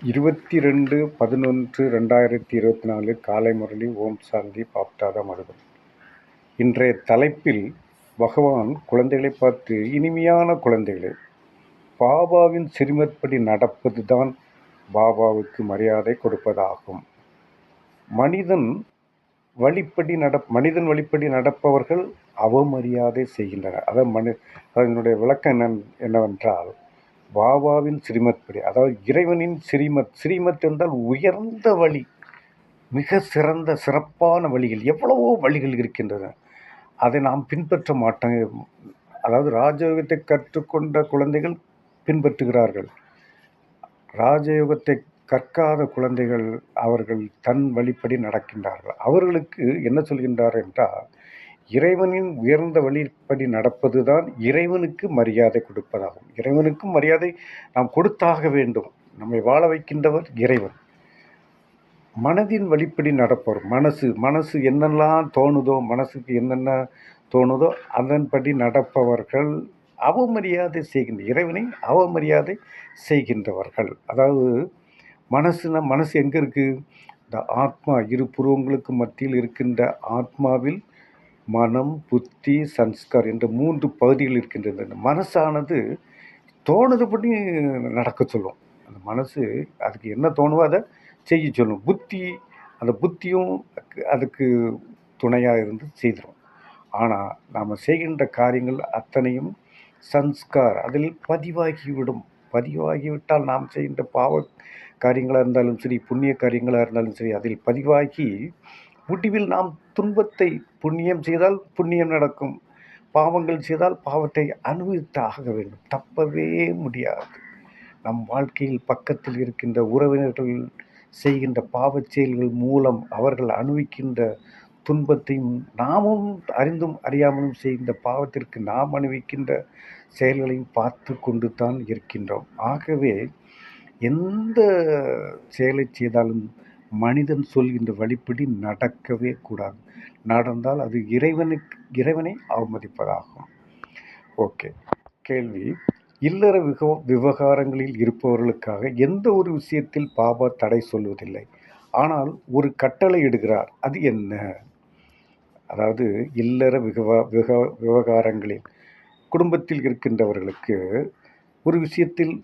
22/11/2024 காலை முரளி ஓம் சாந்தி பாப்தாதா மருதம். இன்றைய தலைப்பில் பகவான் குழந்தைகளை பார்த்து, இனிமையான குழந்தைகளே, பாபாவின் சிறுமற்படி நடப்பதுதான் பாபாவுக்கு மரியாதை கொடுப்பதாகும். மனிதன் வழிப்படி நடப்பவர்கள் அவமரியாதை செய்கின்றனர். அதனுடைய விளக்கம் என்னவென்றால், பாபாவின் ஸ்ரீமத்படி, அதாவது இறைவனின் ஸ்ரீமத் என்றால் உயர்ந்த வழி, மிக சிறப்பான வழிகள், எவ்வளவோ வழிகள் இருக்கின்றன. அதை நாம் பின்பற்ற மாட்டோம். அதாவது ராஜயோகத்தை கற்றுக்கொண்ட குழந்தைகள் பின்பற்றுகிறார்கள். ராஜயோகத்தை கற்காத குழந்தைகள் அவர்கள் தன் வழிப்படி நடக்கின்றார்கள். அவர்களுக்கு என்ன சொல்கின்றார் என்றால், இறைவனின் உயர்ந்த வழிப்படி நடப்பதுதான் இறைவனுக்கு மரியாதை கொடுப்பதாகும். இறைவனுக்கும் மரியாதை நாம் கொடுத்தாக வேண்டும். நம்மை வாழ வைக்கின்றவர் இறைவன். மனதின் வழிப்படி நடப்பவர், மனசு என்னெல்லாம் தோணுதோ, மனசுக்கு என்னென்ன தோணுதோ அதன்படி நடப்பவர்கள் அவமரியாதை இறைவனை அவமரியாதை செய்கின்றவர்கள். அதாவது மனசு எங்கே இருக்குது? இந்த ஆத்மா, இரு புருவங்களுக்கு மத்தியில் இருக்கின்ற ஆத்மாவில் மனம், புத்தி, சன்ஸ்கார் என்ற 3 பகுதிகள் இருக்கின்றது. மனசானது தோணுதுபடி நடக்க சொல்லும். அந்த மனசு அதுக்கு என்ன தோணுவோ அதை செய்ய சொல்லும். அந்த புத்தியும் அதுக்கு துணையாக இருந்து செய்திடும். ஆனால் நாம் செய்கின்ற காரியங்கள் அத்தனையும் சன்ஸ்கார் அதில் பதிவாகிவிட்டால் நாம் செய்கின்ற பாவ காரியங்களாக இருந்தாலும் சரி, புண்ணிய காரியங்களாக இருந்தாலும் சரி, அதில் பதிவாகி முடிவில் நாம் துன்பத்தை, புண்ணியம் செய்தால் புண்ணியம் நடக்கும், பாவங்கள் செய்தால் பாவத்தை அனுபவித்தாக வேண்டும். தப்பவே முடியாது. நம் வாழ்க்கையில் பக்கத்தில் இருக்கின்ற உறவினர்கள் செய்கின்ற பாவச் செயல்கள் மூலம் அவர்கள் அனுபவிக்கின்ற துன்பத்தையும், நாமும் அறிந்தும் அறியாமலும் செய்கின்ற பாவத்திற்கு நாம் அனுபவிக்கின்ற செயல்களையும் பார்த்து கொண்டு தான் இருக்கின்றோம். ஆகவே எந்த செயலை செய்தாலும் மனிதன் சொல்கின்ற வழிப்படி நடக்கவே கூடாது. நடந்தால் அது இறைவனை அவமதிப்பதாகும். ஓகே. கேள்வி: இல்லற விவகாரங்களில் இருப்பவர்களுக்காக எந்த ஒரு விஷயத்தில் பாபா தடை சொல்வதில்லை, ஆனால் ஒரு கட்டளை இடுகிறார். அது என்ன? அதாவது இல்லற விவகாரங்களில் குடும்பத்தில் இருக்கின்றவர்களுக்கு ஒரு விஷயத்தில்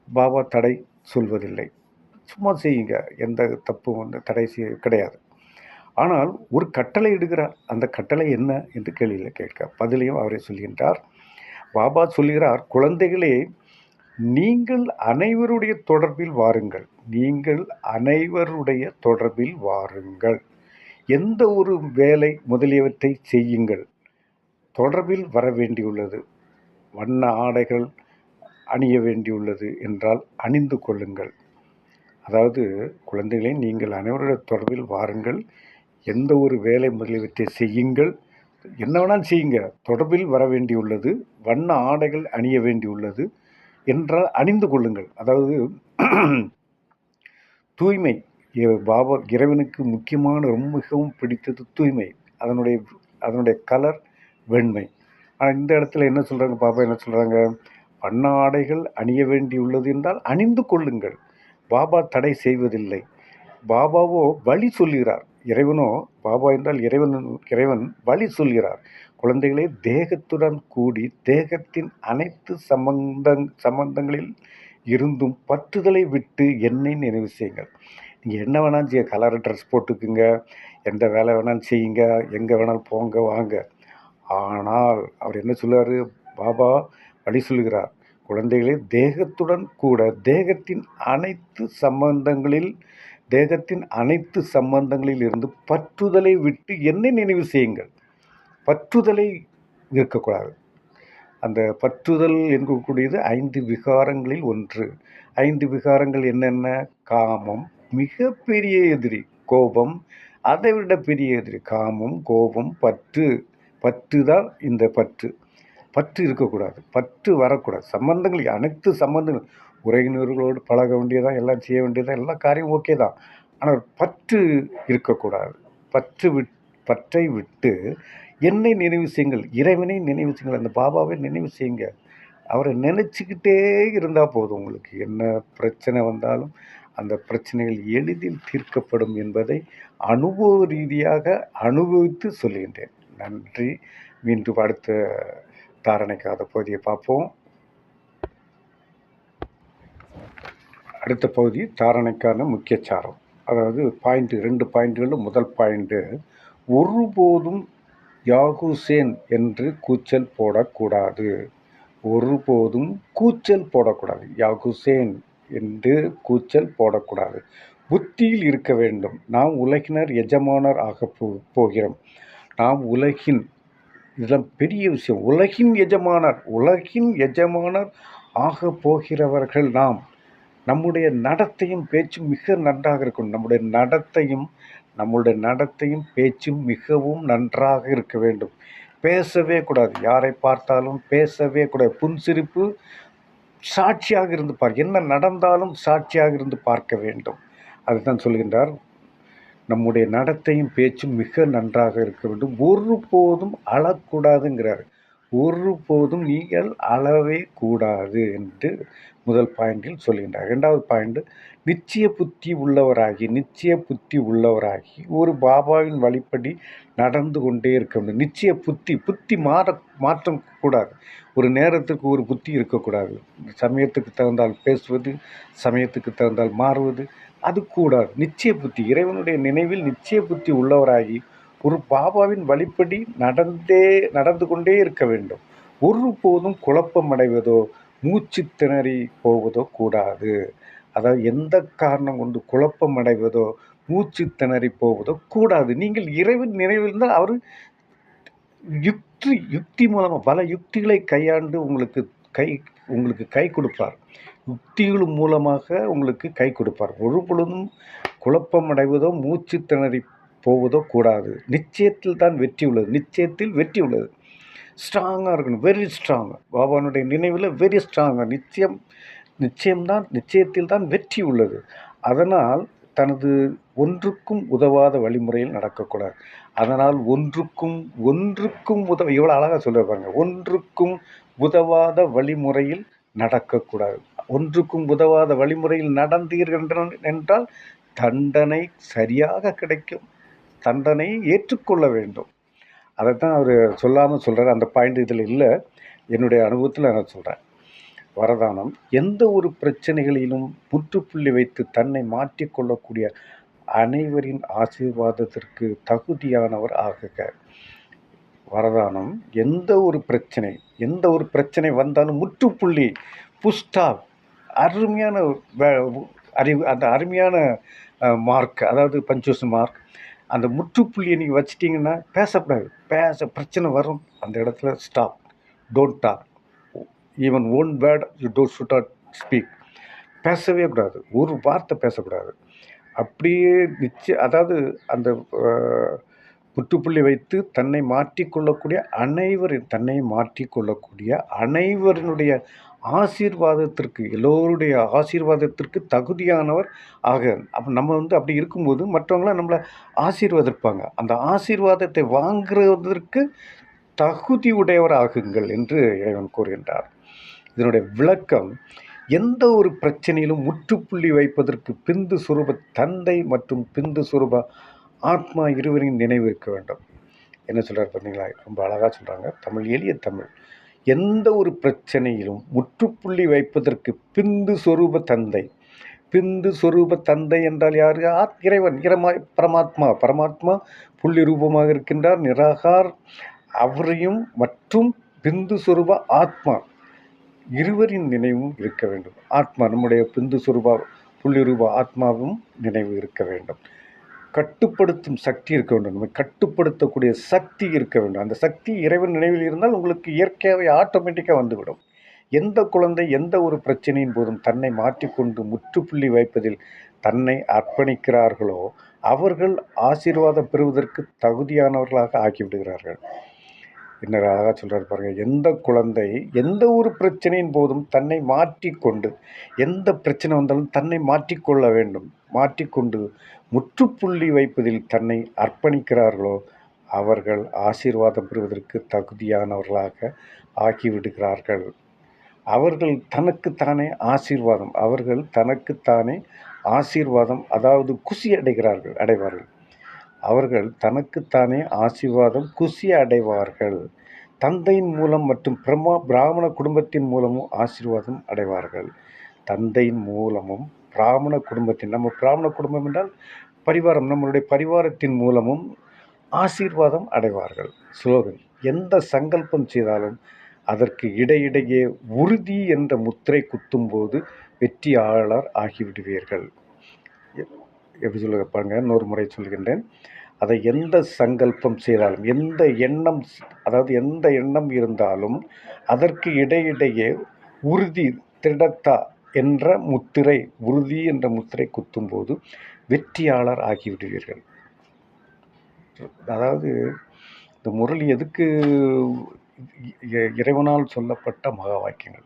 பாபா தடை சொல்வதில்லை. சும்மா செய்யுங்க, எந்த தப்பும் தடை கிடையாது. ஆனால் ஒரு கட்டளை இடுகிறார். அந்த கட்டளை என்ன என்று கேள்வியில் கேட்க பதிலையும் அவரே சொல்கின்றார். பாபா சொல்கிறார், குழந்தைகளே, நீங்கள் அனைவருடைய தொடர்பில் வாருங்கள். எந்த ஒரு வேலை முதலியவற்றை செய்யுங்கள். தொடர்பில் வர வேண்டியுள்ளது. வண்ண ஆடைகள் அணிய வேண்டியுள்ளது என்றால் அணிந்து கொள்ளுங்கள். அதாவது குழந்தைகளே, நீங்கள் அனைவருடைய தொடர்பில் வாருங்கள். எந்த ஒரு வேலை முதலியவற்றை செய்யுங்கள். என்ன வேணாலும் செய்யுங்க. தொடர்பில் வர வேண்டியுள்ளது, வண்ண ஆடைகள் அணிய வேண்டியுள்ளது என்றால் அணிந்து கொள்ளுங்கள். அதாவது தூய்மை. பாபா இறைவனுக்கு முக்கியமான மிகவும் பிடித்தது தூய்மை. அதனுடைய கலர் வெண்மை. ஆனால் இந்த இடத்துல என்ன சொல்கிறாங்க, பாபா என்ன சொல்கிறாங்க? வண்ண ஆடைகள் அணிய வேண்டியுள்ளது என்றால் அணிந்து கொள்ளுங்கள். பாபா தடை செய்வதில்லை. பாபாவோ வழி சொல்கிறார். இறைவனோ, பாபா என்றால் இறைவன் வழி சொல்கிறார். குழந்தைகளே, தேகத்துடன் கூடி தேகத்தின் அனைத்து சம்பந்தங்களில் இருந்தும் பற்றுதலை விட்டு என்னை நினைவு செய்யுங்கள். நீங்கள் என்ன வேணாலும் செய்ய, கலர் ட்ரெஸ் போட்டுக்குங்க, எந்த வேலை வேணாலும் செய்யுங்க, எங்கே வேணாலும் போங்க வாங்க. ஆனால் அவர் என்ன சொல்கிறாரு? பாபா வழி சொல்கிறார். குழந்தைகளே, தேகத்துடன் கூட தேகத்தின் அனைத்து சம்பந்தங்களில் இருந்து பற்றுதலை விட்டு என்னை நினைவு செய்யுங்கள். பற்றுதலை இருக்கக்கூடாது. அந்த பற்றுதல் என்கக்கூடியது 5 விகாரங்களில் ஒன்று. 5 விகாரங்கள் என்னென்ன? காமம் மிகப்பெரிய எதிரி, கோபம் அதை விட பெரிய எதிரி. காமம், கோபம், பற்று தான் இந்த பற்று இருக்கக்கூடாது. பற்று வரக்கூடாது. அனைத்து சம்பந்தங்கள், உறவினர்களோடு பழக வேண்டியதான், எல்லாம் செய்ய வேண்டியதான், எல்லா காரியம் ஓகே தான். ஆனால் பற்று இருக்கக்கூடாது. பற்றை விட்டு என்னை நினைவு செய்யுங்கள், இறைவனை நினைவு செய்யுங்கள், அந்த பாபாவை நினைவு செய்யுங்க. அவரை நினச்சிக்கிட்டே இருந்தால் போதும். உங்களுக்கு என்ன பிரச்சனை வந்தாலும் அந்த பிரச்சனைகள் எளிதில் தீர்க்கப்படும் என்பதை அனுபவ ரீதியாக அனுபவித்து சொல்லுகின்றேன். நன்றி. மீண்டும் அடுத்த தாரணைக்காத பகுதியை பார்ப்போம். அடுத்த பகுதி தாரணைக்கான முக்கிய சாரம். அதாவது ரெண்டு பாயிண்ட்டுகளில் முதல் பாயிண்ட்டு, ஒருபோதும் யாகுசேன் என்று கூச்சல் போடக்கூடாது. ஒருபோதும் கூச்சல் போடக்கூடாது. யாகுசேன் என்று கூச்சல் போடக்கூடாது. புத்தியில் இருக்க வேண்டும். நாம் உலகினர் எஜமானர் ஆக போகிறோம். நாம் உலகின், இதெல்லாம் பெரிய விஷயம், உலகின் எஜமானர் ஆக போகிறவர்கள் நாம். நம்முடைய நடத்தையும் பேச்சும் மிக நன்றாக இருக்கும். நம்முடைய நடத்தையும் பேச்சும் மிகவும் நன்றாக இருக்க வேண்டும். பேசவே கூடாது. யாரை பார்த்தாலும் பேசவே கூடாது. புன்சிரிப்பு சாட்சியாக இருந்து என்ன நடந்தாலும் சாட்சியாக இருந்து பார்க்க வேண்டும். அதுதான் சொல்கின்றார். நம்முடைய நடத்தையும் பேச்சும் மிக நன்றாக இருக்க வேண்டும். ஒருபோதும் அழக்கூடாதுங்கிறார். ஒருபோதும் நீங்கள் அளவே கூடாது என்று முதல் பாயிண்டில் சொல்கின்றார். இரண்டாவது பாயிண்ட், நிச்சய புத்தி உள்ளவராகி ஒரு பாபாவின் வழிப்படி நடந்து கொண்டே இருக்க வேண்டும். நிச்சய புத்தி மாற்றம் கூடாது. ஒரு நேரத்துக்கு ஒரு புத்தி இருக்கக்கூடாது. சமயத்துக்கு தகுந்தால் பேசுவது, சமயத்துக்கு தகுந்தால் மாறுவது, அது கூடாது. நிச்சய புத்தி, இறைவனுடைய நினைவில் நிச்சய புத்தி உள்ளவராகி ஒரு பாபாவின் வழிப்படி நடந்து கொண்டே இருக்க வேண்டும். ஒருபோதும் குழப்பம் அடைவதோ மூச்சு திணறி போவதோ கூடாது. அதாவது எந்த காரணம் கொண்டு குழப்பம் அடைவதோ மூச்சு திணறி போவதோ கூடாது. நீங்கள் இறைவன் நினைவில் இருந்தால் அவர் யுக்தி மூலமாக பல யுக்திகளை கையாண்டு உங்களுக்கு கை கொடுப்பார். யுக்திகள் மூலமாக உங்களுக்கு கை கொடுப்பார். ஒரு பொழுதும் குழப்பம் அடைவதோ மூச்சு திணறி போவதோ கூடாது. நிச்சயத்தில் வெற்றி உள்ளது. ஸ்ட்ராங்காக இருக்கணும். Very strong. பாபானுடைய நினைவில் வெரி ஸ்ட்ராங்காக நிச்சயத்தில் தான் வெற்றி உள்ளது. அதனால் தனது ஒன்றுக்கும் உதவாத வழிமுறையில் நடக்கக்கூடாது. அதனால் ஒன்றுக்கும் எவ்வளோ அழகாக சொல்ல பாருங்க. ஒன்றுக்கும் உதவாத வழிமுறையில் நடக்கக்கூடாது. ஒன்றுக்கும் உதவாத வழிமுறையில் நடந்தீர்கள் என்றால் தண்டனை சரியாக கிடைக்கும். தண்டனையை ஏற்றுக்கொள்ள வேண்டும். அதைத்தான் அவர் சொல்லாமல் சொல்கிறார். அந்த பாயிண்ட் இதில் இல்லை. என்னுடைய அனுபவத்தில் நான் சொல்கிறேன். வரதானம், எந்த ஒரு பிரச்சனைகளிலும் முற்றுப்புள்ளி வைத்து தன்னை மாற்றிக்கொள்ளக்கூடிய அனைவரின் ஆசீர்வாதத்திற்கு தகுதியானவர் ஆகுக. வரதானம், எந்த ஒரு பிரச்சனை வந்தாலும் முற்றுப்புள்ளி, புஸ்டாப், அருமையான அந்த அருமையான மார்க், அதாவது பஞ்சுவேஷன் மார்க், அந்த முற்றுப்புள்ளியை நீங்கள் வச்சிட்டிங்கன்னா பேசக்கூடாது. பிரச்சனை வரும், அந்த இடத்துல stop, don't talk, even one word you should not speak. பேசவே கூடாது, ஒரு வார்த்தை பேசக்கூடாது. அப்படியே அதாவது அந்த முற்றுப்புள்ளி வைத்து தன்னை மாற்றிக்கொள்ளக்கூடிய அனைவரினுடைய ஆசீர்வாதத்திற்கு, எல்லோருடைய ஆசீர்வாதத்திற்கு தகுதியானவர் ஆக. அப்போ நம்ம அப்படி இருக்கும்போது மற்றவங்களாம் நம்மளை ஆசீர்வதிப்பாங்க. அந்த ஆசீர்வாதத்தை வாங்குவதற்கு தகுதி உடையவர் ஆகுங்கள் என்று இறைவன் கூறுகின்றார். இதனுடைய விளக்கம், எந்த ஒரு பிரச்சனையிலும் முற்றுப்புள்ளி வைப்பதற்கு பிந்து சுரூப தந்தை மற்றும் பிந்து சுரூப ஆத்மா இருவரின் நினைவு இருக்க வேண்டும். என்ன சொல்கிறார் பார்த்தீங்களா? ரொம்ப அழகாக சொல்கிறாங்க. எளிய தமிழ். எந்த ஒரு பிரச்சனையிலும் முற்றுப்புள்ளி வைப்பதற்கு பிந்து சொரூப தந்தை என்றால் யார்? இறைவன், பரமாத்மா புள்ளி ரூபமாக இருக்கின்றார், நிராகார். அவரையும் மற்றும் பிந்து சொரூப ஆத்மா இருவரின் நினைவும் இருக்க வேண்டும். ஆத்மா, நம்முடைய பிந்து சொரூப புள்ளி ரூப ஆத்மாவும் நினைவு இருக்க வேண்டும். கட்டுப்படுத்தும் சக்தி இருக்க வேண்டும். நம்ம கட்டுப்படுத்தக்கூடிய சக்தி இருக்க வேண்டும். அந்த சக்தி இறைவன் நினைவில் இருந்தால் உங்களுக்கு இயற்கையாகவே ஆட்டோமேட்டிக்காக வந்துவிடும். எந்த குழந்தை எந்த ஒரு பிரச்சனையின் போதும் தன்னை மாற்றிக்கொண்டு முற்றுப்புள்ளி வைப்பதில் தன்னை அர்ப்பணிக்கிறார்களோ அவர்கள் ஆசீர்வாதம் பெறுவதற்கு தகுதியானவர்களாக ஆக்கிவிடுகிறார்கள். என்ன அழகாக சொல்கிறார் பாருங்கள். எந்த குழந்தை எந்த ஒரு பிரச்சனையின் போதும் தன்னை மாற்றிக்கொண்டு, எந்த பிரச்சனை வந்தாலும் தன்னை மாற்றிக்கொள்ள வேண்டும், மாற்றிக்கொண்டு முற்றுப்புள்ளி வைப்பதில் தன்னை அர்ப்பணிக்கிறார்களோ அவர்கள் ஆசீர்வாதம் பெறுவதற்கு தகுதியானவர்களாக ஆக்கிவிடுகிறார்கள். அவர்கள் தனக்குத்தானே ஆசீர்வாதம், அவர்கள் தனக்குத்தானே ஆசீர்வாதம், அதாவது குஷி அடைவார்கள். அவர்கள் தனக்குத்தானே ஆசீர்வாதம், குஷி அடைவார்கள். தந்தையின் மூலம் மற்றும் பிராமண குடும்பத்தின் மூலமும் ஆசீர்வாதம் அடைவார்கள். தந்தையின் மூலமும் பிராமண குடும்பத்தின், நம்ம பிராமண குடும்பம் என்றால் பரிவாரம், நம்மளுடைய பரிவாரத்தின் மூலமும் ஆசீர்வாதம் அடைவார்கள். ஸ்லோகன்: எந்த சங்கல்பம் செய்தாலும் அதற்கு இடையிடையே உறுதி என்ற முத்திரை குத்தும்போது வெற்றியாளர் ஆகிவிடுவீர்கள். எப்படி சொல்லுங்க பாருங்க, இன்னொரு முறை சொல்கின்றேன். அதை எந்த சங்கல்பம் செய்தாலும், எந்த எண்ணம், அதாவது எந்த எண்ணம் இருந்தாலும் அதற்கு இடையிடையே உறுதி, திடத்தா என்ற முத்திரை, உறுதி என்ற முத்திரை குத்தும்போது வெற்றியாளர் ஆகிவிடுவீர்கள். அதாவது இந்த முரளி எதுக்கு இறைவனால் சொல்லப்பட்ட மகா வாக்கியங்கள்.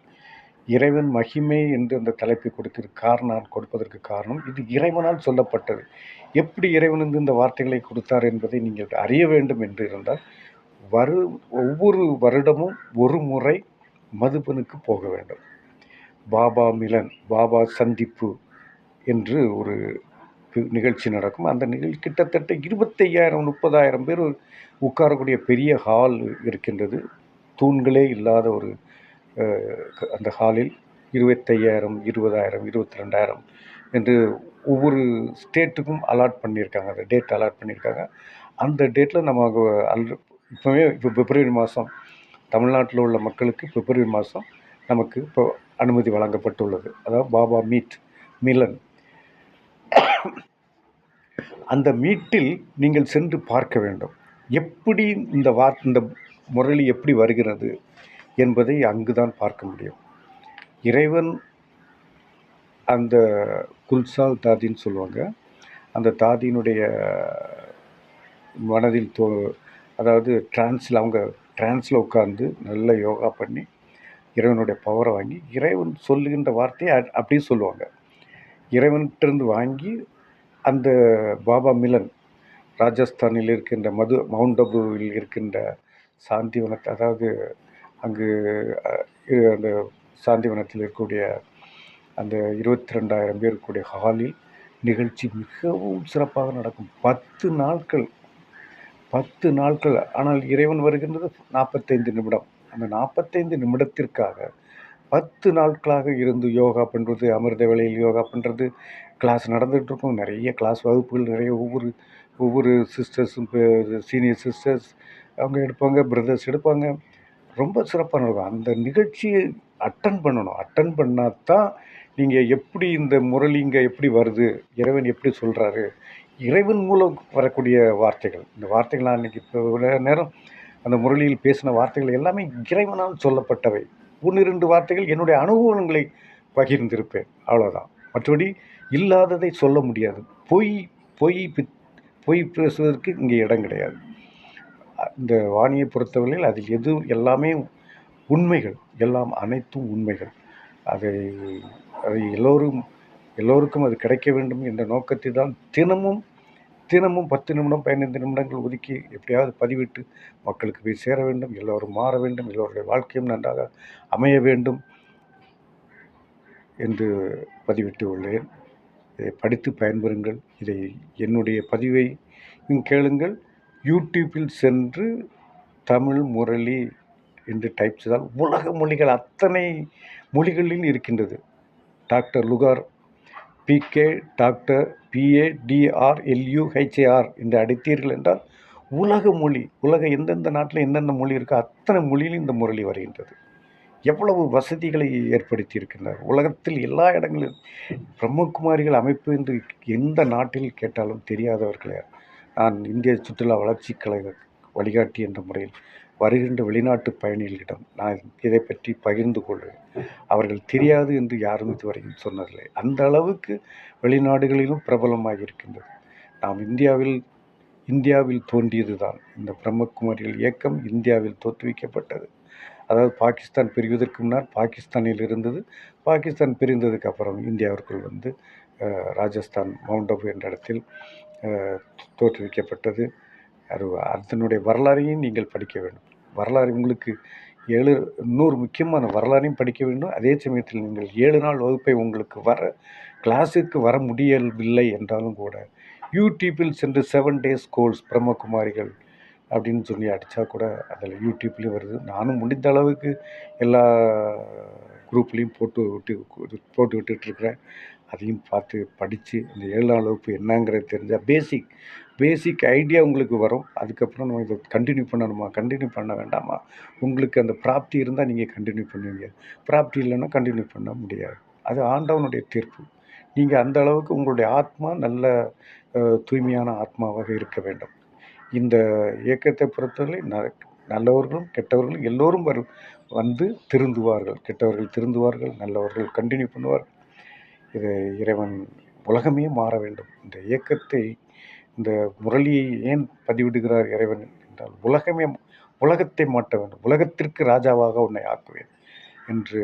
இறைவன் மகிமை என்று அந்த தலைப்பை கொடுப்பதற்கு காரணம் இது இறைவனால் சொல்லப்பட்டது. எப்படி இறைவன் இந்த வார்த்தைகளை கொடுத்தார் என்பதை நீங்கள் அறிய வேண்டும் என்று இருந்தால் ஒவ்வொரு வருடமும் ஒரு முறை மதுபனுக்கு போக வேண்டும். பாபா மிலன், பாபா சந்திப்பு என்று ஒரு நிகழ்ச்சி நடக்கும். அந்த நிகழ்ச்சி கிட்டத்தட்ட 25,000-30,000 பேர் உட்காரக்கூடிய பெரிய ஹால் இருக்கின்றது. தூண்களே இல்லாத ஒரு அந்த ஹாலில் 25,000, 20,000, 22,000 என்று ஒவ்வொரு ஸ்டேட்டுக்கும் அலாட் பண்ணியிருக்காங்க. அந்த டேட் அலாட் பண்ணியிருக்காங்க. அந்த டேட்டில் நம்ம இப்போ பிப்ரவரி மாதம் தமிழ்நாட்டில் உள்ள மக்களுக்கு பிப்ரவரி மாதம் நமக்கு இப்போ அனுமதி வழங்கப்பட்டுள்ளது. அதாவது பாபா மிலன். அந்த மீட்டில் நீங்கள் சென்று பார்க்க வேண்டும். எப்படி இந்த முரளி எப்படி வருகிறது என்பதை அங்குதான் பார்க்க முடியும். இறைவன் அந்த குல்சால் தாதின்னு சொல்லுவாங்க. அந்த தாதியினுடைய மனதில் அதாவது அவங்க டிரான்ஸில் உட்கார்ந்து நல்ல யோகா பண்ணி இறைவனுடைய பவரை வாங்கி இறைவன் சொல்லுகின்ற வார்த்தையை அப்படியே சொல்லுவாங்க. இறைவன்கிட்டருந்து வாங்கி அந்த பாபா மிலன் ராஜஸ்தானில் இருக்கின்ற மவுண்ட் அபுவில் இருக்கின்ற சாந்திவனத்தை, அதாவது அங்கு அந்த சாந்திவனத்தில் இருக்கக்கூடிய அந்த 22,000 பேர் இருக்கக்கூடிய ஹாலில் நிகழ்ச்சி மிகவும் சிறப்பாக நடக்கும். 10 நாட்கள். ஆனால் இறைவன் வருகின்றது 45 நிமிடம். அந்த 45 நிமிடத்திற்காக 10 நாட்களாக இருந்து யோகா பண்ணுறது, அமிர்த வேளையில் யோகா பண்ணுறது, கிளாஸ் நடந்துகிட்டு இருக்கும். நிறைய கிளாஸ் வகுப்புகள், நிறைய ஒவ்வொரு சிஸ்டர்ஸும், சீனியர் சிஸ்டர்ஸ் அவங்க எடுப்பாங்க, பிரதர்ஸ் எடுப்பாங்க. ரொம்ப சிறப்பாக நடக்கும். அந்த நிகழ்ச்சியை அட்டன் பண்ணணும். அட்டன் பண்ணால் தான் நீங்கள் எப்படி இந்த முரளி இங்கே எப்படி வருது, இறைவன் எப்படி சொல்கிறாரு, இறைவன் மூலம் வரக்கூடிய வார்த்தைகள். இந்த வார்த்தைகள் நான் இன்றைக்கி இப்போ நேரம் அந்த முரளியில் பேசின வார்த்தைகள் எல்லாமே இறைவனால் சொல்லப்பட்டவை. 1-2 வார்த்தைகள் என்னுடைய அனுபவங்களை பகிர்ந்திருப்பேன், அவ்வளோதான். மற்றபடி இல்லாததை சொல்ல முடியாது. பொய் பேசுவதற்கு இங்கே இடம் கிடையாது. இந்த வாணியை பொறுத்தவரையில் அதில் எல்லாமே உண்மைகள், அனைத்தும் உண்மைகள். அதை எல்லோருக்கும் அது கிடைக்க வேண்டும் என்ற நோக்கத்தை தான் தினமும் 10 நிமிடம் 15 நிமிடங்கள் ஒதுக்கி எப்படியாவது பதிவிட்டு மக்களுக்கு போய் சேர வேண்டும். எல்லோரும் மாற வேண்டும், எல்லோருடைய வாழ்க்கையும் நன்றாக அமைய வேண்டும் என்று பதிவிட்டு உள்ளேன். இதை படித்து பயன்பெறுங்கள். இதை என்னுடைய பதிவை கேளுங்கள். யூடியூப்பில் சென்று தமிழ் முரளி என்று டைப் செய்தால் உலக மொழிகள் அத்தனை மொழிகளில் இருக்கின்றது. டாக்டர் லுகார் PK டாக்டர் PADRLUHAR என்று அடித்தீர்கள் என்றால் உலக எந்தெந்த நாட்டில் எந்தெந்த மொழி இருக்கோ அத்தனை மொழியிலும் இந்த முரளி வருகின்றது. எவ்வளவு வசதிகளை ஏற்படுத்தி இருக்கின்றார். உலகத்தில் எல்லா இடங்களிலும் பிரம்மகுமாரிகள் அமைப்பு என்று எந்த நாட்டில் கேட்டாலும் தெரியாதவர்களே. நான் இந்திய சுற்றுலா வளர்ச்சி கழக வழிகாட்டி என்ற முறையில் வருகின்ற வெளிநாட்டு பயணிகளிடம் நான் இதை பற்றி பகிர்ந்து கொள்வேன். அவர்கள் தெரியாது என்று யாரும் இதுவரையும் சொன்னதில்லை. அந்த அளவுக்கு வெளிநாடுகளிலும் பிரபலமாக இருக்கின்றது. நாம் இந்தியாவில் தோன்றியது தான். இந்த பிரம்மகுமாரிகள் இயக்கம் இந்தியாவில் தோற்றுவிக்கப்பட்டது. அதாவது பாகிஸ்தான் பிரிவதற்கு முன்னால் பாகிஸ்தானில் இருந்தது. பாகிஸ்தான் பிரிந்ததுக்கு அப்புறம் இந்தியாவிற்குள் வந்து ராஜஸ்தான் மவுண்ட் அபு என்ற இடத்தில் தோற்றுவிக்கப்பட்டது. அதனுடைய வரலாறையும் நீங்கள் படிக்க வேண்டும். வரலாறு உங்களுக்கு இன்னொரு முக்கியமான வரலாறையும் படிக்க வேண்டும். அதே சமயத்தில் நீங்கள் 7 நாள் வகுப்பை உங்களுக்கு கிளாஸுக்கு வர முடியவில்லை என்றாலும் கூட யூடியூப்பில் சென்று 7 டேஸ் கோர்ஸ் பிரம்மகுமாரிகள் அப்படின்னு சொல்லி அடித்தா கூட அதில் யூடியூப்லேயும் வருது. நானும் முடிந்த அளவுக்கு எல்லா குரூப்லேயும் போட்டு விட்டுட்ருக்குறேன். அதையும் பார்த்து படித்து இந்த 7 நாள் வகுப்பு என்னங்கிறது தெரிஞ்சால் பேசிக் ஐடியா உங்களுக்கு வரும். அதுக்கப்புறம் நம்ம இதை கண்டினியூ பண்ண வேண்டாமா? உங்களுக்கு அந்த பிராப்தி இருந்தால் நீங்கள் கண்டினியூ பண்ணுவீங்க. பிராப்தி இல்லைன்னா கண்டினியூ பண்ண முடியாது. அது ஆண்டவனுடைய தீர்ப்பு. நீங்கள் அந்த அளவுக்கு உங்களுடைய ஆத்மா நல்ல தூய்மையான ஆத்மாவாக இருக்க வேண்டும். இந்த இயக்கத்தை பொறுத்தவரை நல்லவர்களும் கெட்டவர்களும் எல்லோரும் வந்து திருந்துவார்கள். கெட்டவர்கள் திருந்துவார்கள், நல்லவர்கள் கண்டினியூ பண்ணுவார்கள். இது இறைவன் உலகமே மாற வேண்டும். இந்த இயக்கத்தை, இந்த முரளியை ஏன் பதிவிடுகிறார் இறைவன் என்றால் உலகத்தை மாற்ற வேண்டும். உலகத்திற்கு ராஜாவாக உன்னை ஆக்குவேன் என்று